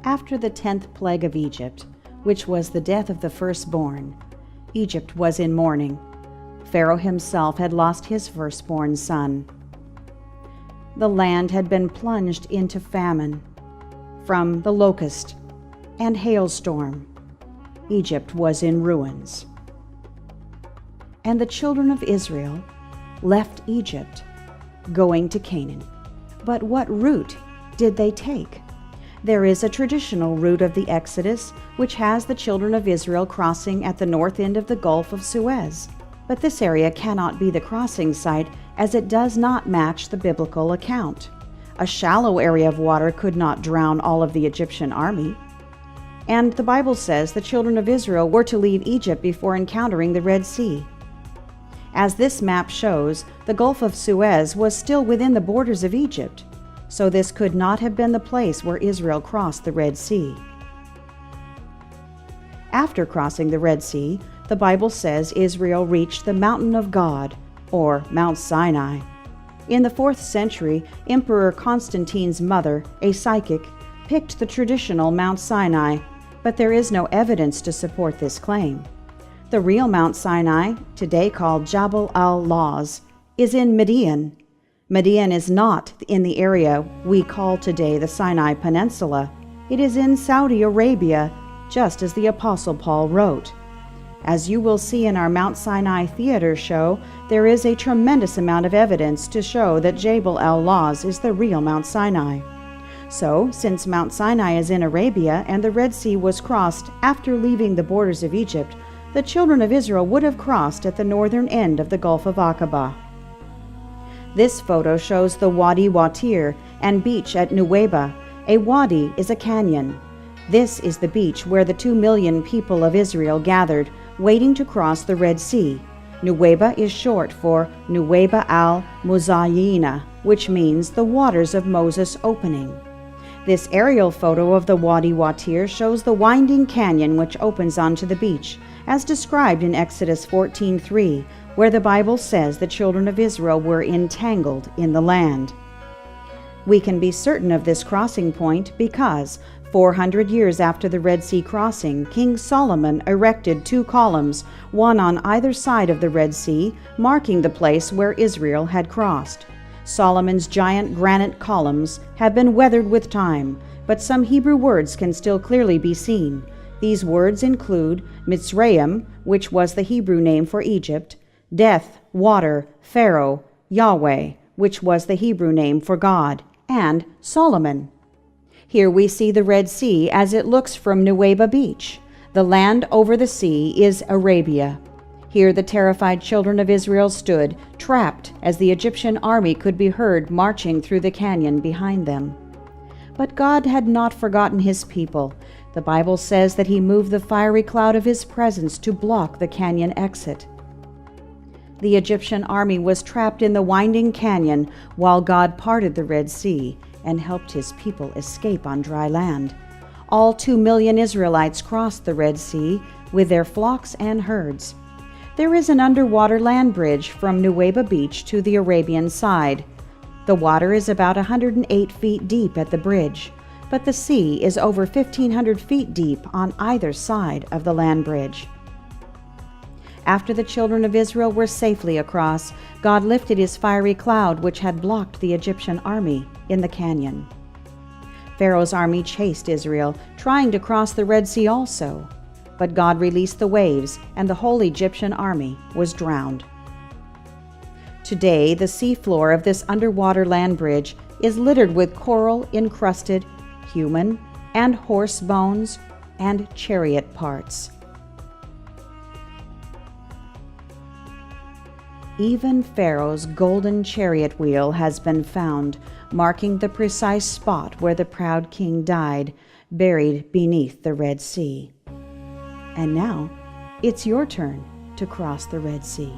After the 10th plague of Egypt, which was the death of the firstborn, Egypt was in mourning. Pharaoh himself had lost his firstborn son. The land had been plunged into famine from the locust and hailstorm. Egypt was in ruins. And the children of Israel left Egypt, going to Canaan. But what route did they take? There is a traditional route of the Exodus, which has the children of Israel crossing at the north end of the Gulf of Suez. But this area cannot be the crossing site, as it does not match the biblical account. A shallow area of water could not drown all of the Egyptian army. And the Bible says the children of Israel were to leave Egypt before encountering the Red Sea. As this map shows, the Gulf of Suez was still within the borders of Egypt, so this could not have been the place where Israel crossed the Red Sea. After crossing the Red Sea, the Bible says Israel reached the mountain of God, or Mount Sinai. In the 4th century, Emperor Constantine's mother, a psychic, picked the traditional Mount Sinai, but there is no evidence to support this claim. The real Mount Sinai, today called Jabal al-Lawz, is in Midian. Midian is not in the area we call today the Sinai Peninsula. It is in Saudi Arabia, just as the Apostle Paul wrote. As you will see in our Mount Sinai theater show, there is a tremendous amount of evidence to show that Jabal al-Lawz is the real Mount Sinai. So, since Mount Sinai is in Arabia and the Red Sea was crossed after leaving the borders of Egypt, the children of Israel would have crossed at the northern end of the Gulf of Aqaba. This photo shows the Wadi Watir and beach at Nuweiba. A wadi is a canyon. This is the beach where the 2 million people of Israel gathered, waiting to cross the Red Sea. Nuweiba is short for Nuweiba al-Muzayina, which means the waters of Moses opening. This aerial photo of the Wadi Watir shows the winding canyon which opens onto the beach, as described in Exodus 14:3, where the Bible says the children of Israel were entangled in the land. We can be certain of this crossing point because 400 years after the Red Sea crossing, King Solomon erected 2 columns, one on either side of the Red Sea, marking the place where Israel had crossed. Solomon's giant granite columns have been weathered with time, but some Hebrew words can still clearly be seen. These words include Mitzrayim, which was the Hebrew name for Egypt, death, water, Pharaoh, Yahweh, which was the Hebrew name for God, and Solomon. Here we see the Red Sea as it looks from Nuweiba Beach. The land over the sea is Arabia. Here the terrified children of Israel stood, trapped, as the Egyptian army could be heard marching through the canyon behind them. But God had not forgotten his people. The Bible says that he moved the fiery cloud of his presence to block the canyon exit. The Egyptian army was trapped in the winding canyon while God parted the Red Sea and helped his people escape on dry land. All 2 million Israelites crossed the Red Sea with their flocks and herds. There is an underwater land bridge from Nuweiba Beach to the Arabian side. The water is about 108 feet deep at the bridge, but the sea is over 1,500 feet deep on either side of the land bridge. After the children of Israel were safely across, God lifted his fiery cloud which had blocked the Egyptian army in the canyon. Pharaoh's army chased Israel, trying to cross the Red Sea also, but God released the waves and the whole Egyptian army was drowned. Today, the seafloor of this underwater land bridge is littered with coral-encrusted human and horse bones and chariot parts. Even Pharaoh's golden chariot wheel has been found, marking the precise spot where the proud king died, buried beneath the Red Sea. And now, it's your turn to cross the Red Sea.